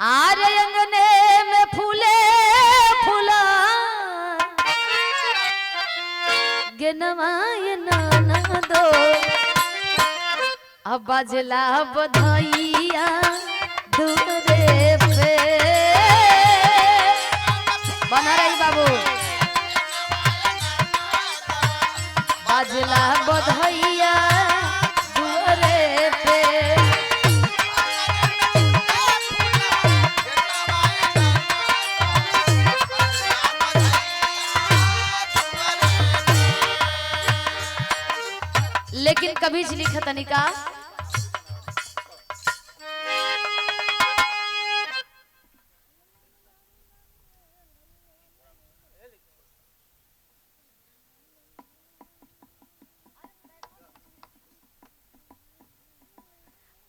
आर अंगने में फूले फूला गनवाय नाना दो अब बजला बधाइया दूरे पे बना रही बाबू बजला बधाइया दूरे पे लेकिन कभी लिखा तनिका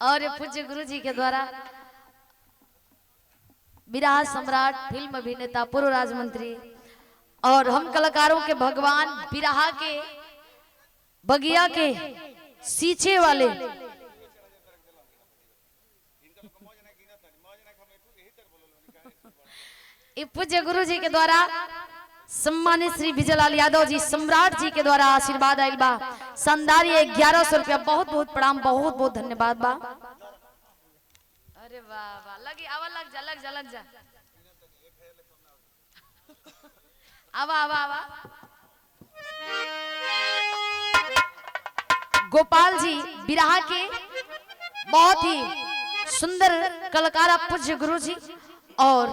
और पूज्य गुरु जी के द्वारा बिरहा सम्राट फिल्म अभिनेता पूर्व राजमंत्री और हम कलाकारों के भगवान बिरहा के बगिया के सींचे वाले पूज्य गुरु जी के द्वारा सम्मानित श्री विजयलाल यादव जी सम्राट जी के द्वारा आशीर्वाद आइल बा शानदार 1100 रुपया बहुत बहुत प्रणाम बहुत बहुत धन्यवाद बा। अरे वाह वाह लगी आवा लग जा आवा आवा आवा गोपाल जी बिरहा के बहुत ही सुंदर कलाकार पूज्य गुरु जी और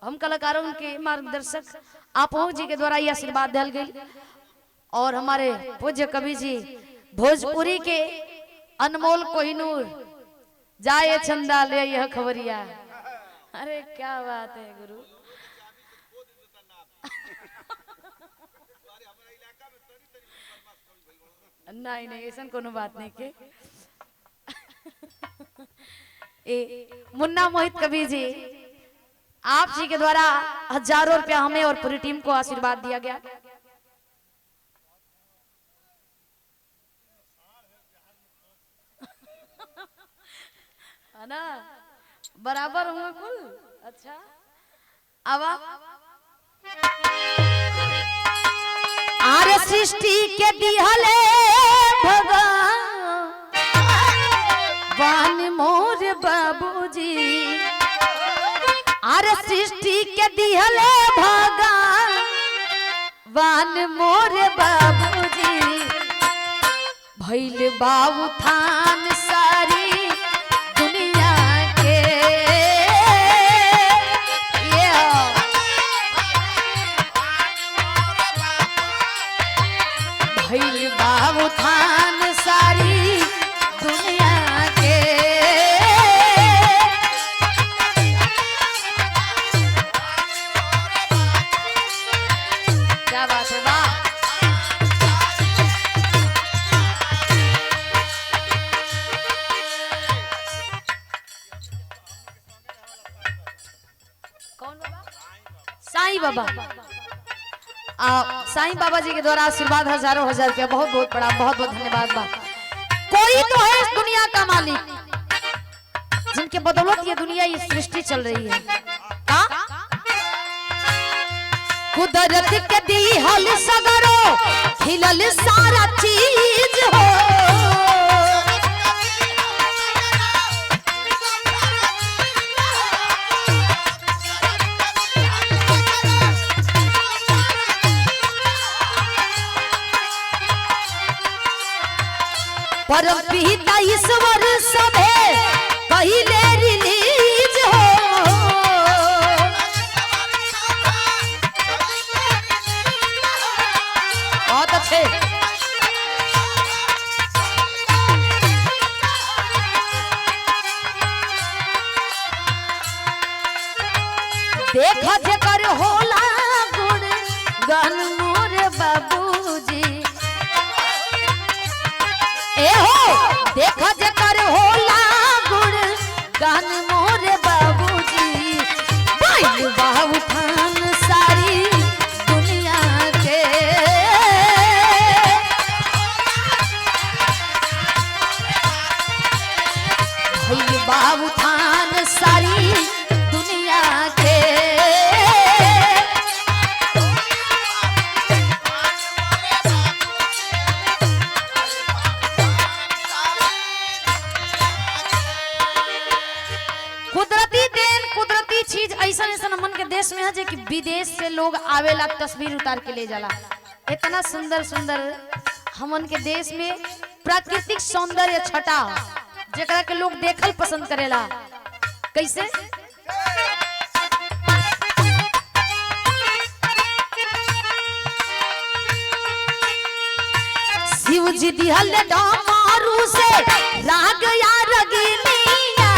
हम कलाकारों के मार्गदर्शक आप जी के द्वारा यह आशीर्वाद दिया गई और हमारे पूज्य कवि जी भोजपुरी के अनमोल कोहिनूर जाए चंदा ले यह खबरिया। अरे क्या बात है गुरु नहीं नहीं ऐसा कोनो बात नहीं के मुन्ना मोहित कवि जी आप जी के द्वारा हजारों रुपया हमें और पूरी टीम को आशीर्वाद दिया गया। है ना बराबर हुआ कुल। अच्छा अब आरे सृष्टि के दिहले भगवान मोर बाबूजी आरे सृष्टि के दिहले भगवान मोर बाबूजी भइल बाबू थान सारी दुनिया के भइल बाबू थान सारी दुनिया के क्या बात है वाह कौन बाबा साईं बाबा साईं बाबा जी के द्वारा आशीर्वाद हजारों हजार रुपया बहुत बहुत बड़ा बहुत बहुत धन्यवाद बा। कोई तो है इस दुनिया का मालिक जिनके बदौलत ये दुनिया ये सृष्टि चल रही है। का कुदरत के दी हल सगरो खिलल सारा चीज हो परम पिता ईश्वर सभे पहिले रिलीज हो बहुत अच्छे देखा जेकर होला गुण गान मोर बाबूजी देखा जेकर होला गुण गान मोर बाबूजी भइल बाबू थान सारी दुनिया के भइल बाबू थान सारी दुनिया के। कुदरती देन कुदरती चीज ऐसा ऐसा हमन के देश में है जे कि विदेश से लोग आवेला तस्वीर उतार के ले जाला। इतना सुंदर सुंदर हमन के देश में प्राकृतिक सौंदर्य छटा जेकरा के लोग देखल पसंद करेला। कैसे शिव जी दिहल डमरू से राग या रगिनिया।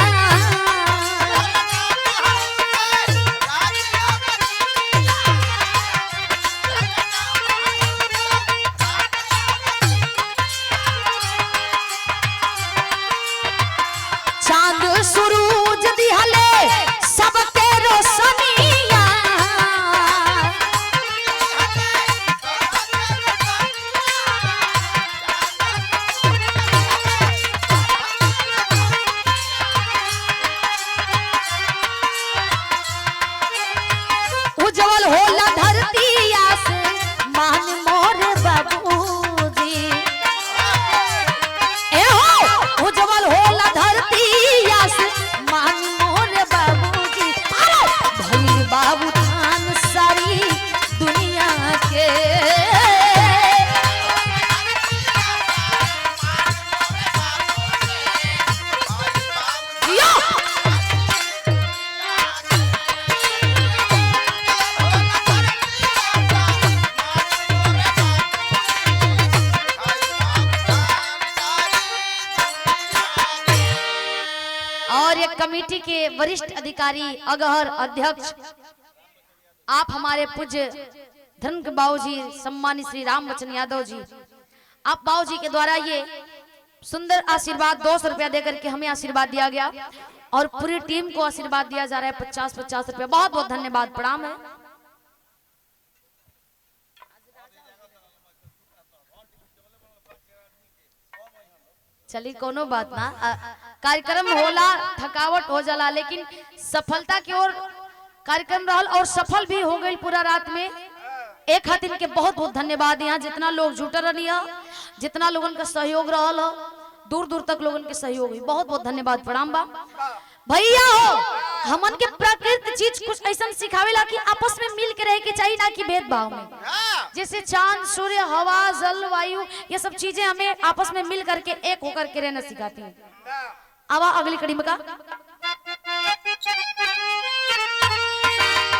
चांद सूरज दिहले सबके रोशनिया। उज्जवल होला धरती आसमान मोर बाबूजी। ए हो उज्जवल होला धरती आसमान मोर बाबूजी। भइल बाबू थान सारी दुनिया के। और एक कमेटी के वरिष्ठ अधिकारी अगहर अध्यक्ष आप हमारे पूज्य धर्म के बाबूजी सम्मानित श्री राम बच्चन यादव जी, आप बाबूजी के द्वारा ये सुंदर आशीर्वाद 200 रुपया देकर के हमें आशीर्वाद दिया गया और पूरी टीम को आशीर्वाद दिया जा रहा है 50-50 रुपया। बहुत बहुत धन्यवाद, प्रणाम है। चली कोनो बात ना, कार्यक्रम होला थकावट हो जाला लेकिन सफलता की ओर कार्यक्रम रहल और सफल भी हो गई पूरा रात में। एक खातिर के बहुत बहुत धन्यवाद। यहाँ जितना लोग जुटल रही, जितना लोगन का सहयोग रहल, दूर दूर तक लोगन के सहयोग हुई, बहुत बहुत धन्यवाद, प्रणाम बा भैया। हो हमन के प्रकृति चीज कुछ ऐसा सिखावेला कि आपस में मिल के रहे के चाहिए, ना कि भेदभाव में। जैसे चांद सूर्य हवा जल वायु ये सब चीजें हमें आपस में मिल करके एक होकर के रहना सिखाती है। अब अगली कड़ी में का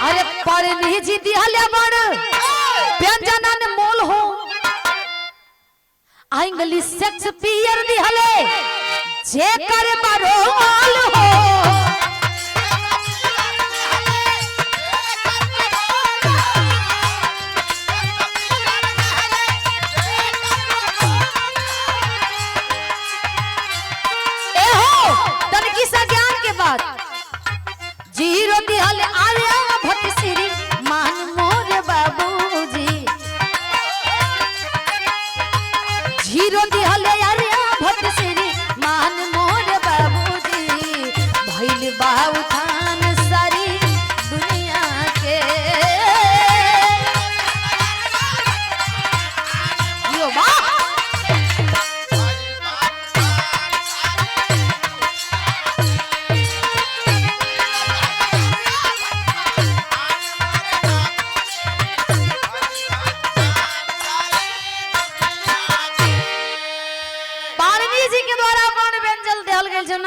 अरे पर निजी दिहले बड़ व्यंजनन मोल हो इंग्लिश शेक्सपियर दिहले जे कर बरो माल हो। ए हो तनकी सा ज्ञान के बाद जीरो दिहले आर्या भट्ट श्री मान मोर बाबूजी। जीरो दिहले आर्या भट्ट श्री मान मोर बाबूजी। भइल बाबू थान सारी दुनिया के। यो बा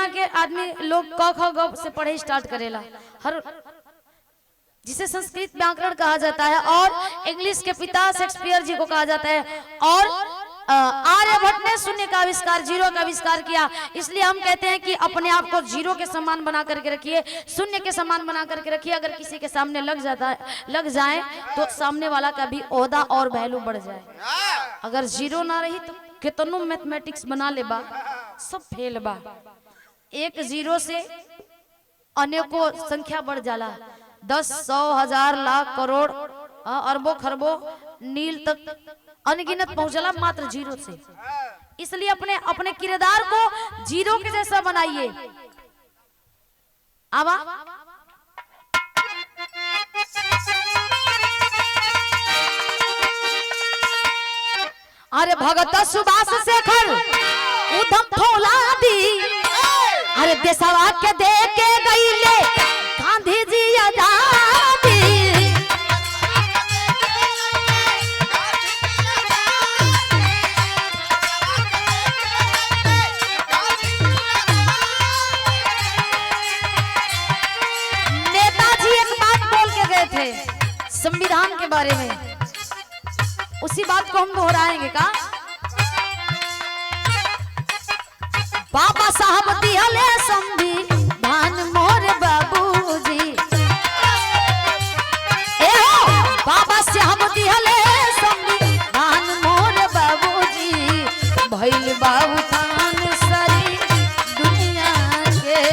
के आदमी लोग क ख ग से पढ़े स्टार्ट करेला, हर जिसे संस्कृत व्याकरण कहा जाता है और इंग्लिश के पिता शेक्सपियर जी को कहा जाता है। और आर्यभट्ट ने शून्य का आविष्कार, जीरो का आविष्कार किया। इसलिए हम कहते हैं कि अपने आप को जीरो के समान बना करके रखिए, शून्य के समान बना करके रखिए। अगर किसी के सामने लग जाए तो सामने वाला का भी ओहदा और वैल्यू बढ़ जाए। अगर जीरो ना रही तो कितनो मैथमेटिक्स बना ले बा सब फेल बा। एक जीरो से अनेकों संख्या बढ़ जाला, 10, 100, 1000, लाख, करोड़, अरबों खरबों नील तक अनगिनत पहुंचला मात्र जीरो से। इसलिए अपने अपने किरदार को जीरो के जैसा बनाइए। आवा अरे भगत सुभाष शेखर उधम फौलादी अरे देशवा के दे के गईले गांधी जी आजादी नेताजी एक बात बोल के गए थे संविधान के बारे में, उसी बात को हम दोहराएंगे का। बाबा साहब दिहले संविधान मोर बाबूजी ए हो बाबा साहब दिहले संविधान मोर बाबूजी भइल बाबू थान सारी दुनिया के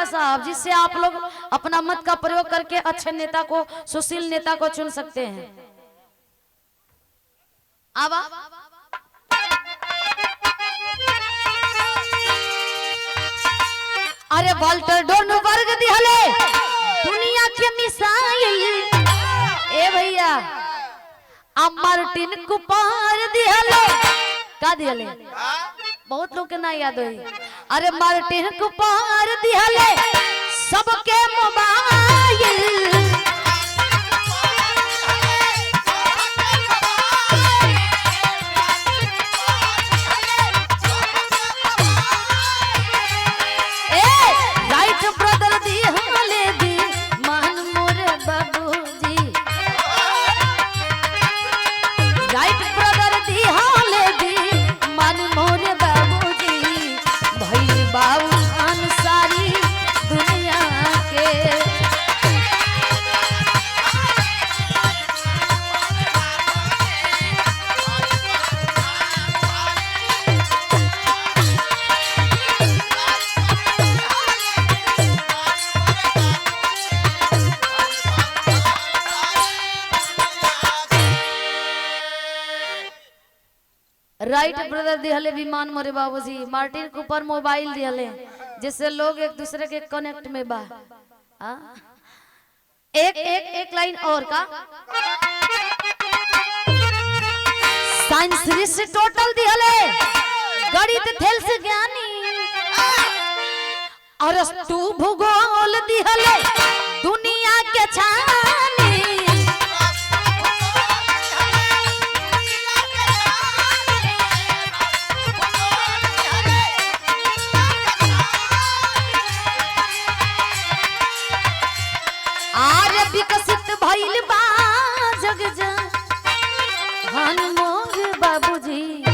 साहब, जिससे आप लोग अपना मत का प्रयोग करके अच्छे नेता को, सुशील नेता को चुन सकते हैं। आवा अरे वाल्टर डोनबर्ग दिहले दुनिया के मिसाइल ए भैया, अब मार्टिन कुपार दिहले का दिहले बहुत लोग के ना याद होई। अरे मार्टिन कुपार दिहले सबके मोबाइल राइट ब्रदर दिहले दी मान मोर बाबूजी राइट ब्रदर दिहले दी मान मोर बाबू सारी दुनिया के राइट ब्रदर दिहले विमान मोरे बाबूजी, मार्टिन कूपर मोबाइल दिहले जिससे लोग एक दूसरे के कनेक्ट में बा। एक लाइन और का साइंस टोटल दिहले गणित थेल्स ज्ञानी और तू भूगोल दिहले दुनिया के छानी विकसित भइल बा जग जहान मोर बाबूजी।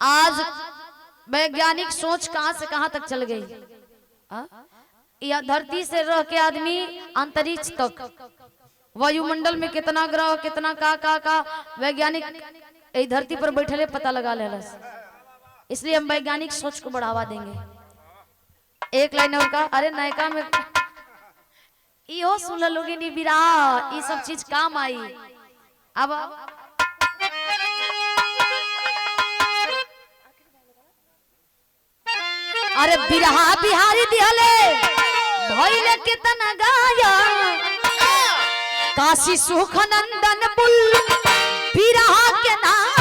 आज वैज्ञानिक सोच कहां से कहां तक चल गई। यह धरती से रह के आदमी अंतरिक्ष तक, वायुमंडल में कितना ग्रह कितना का वैज्ञानिक इस धरती पर बैठले पता लगा लेलस। इसलिए हम वैज्ञानिक सोच को बढ़ावा देंगे। एक लाइन और का अरे नयका में इहो सुन लोगी नी बिरा ये सब चीज काम आई। अब अरे बिरहा बिहारी दिहले भइले कितना गाया काशी सुख नंदन बुल बिरहा के नाम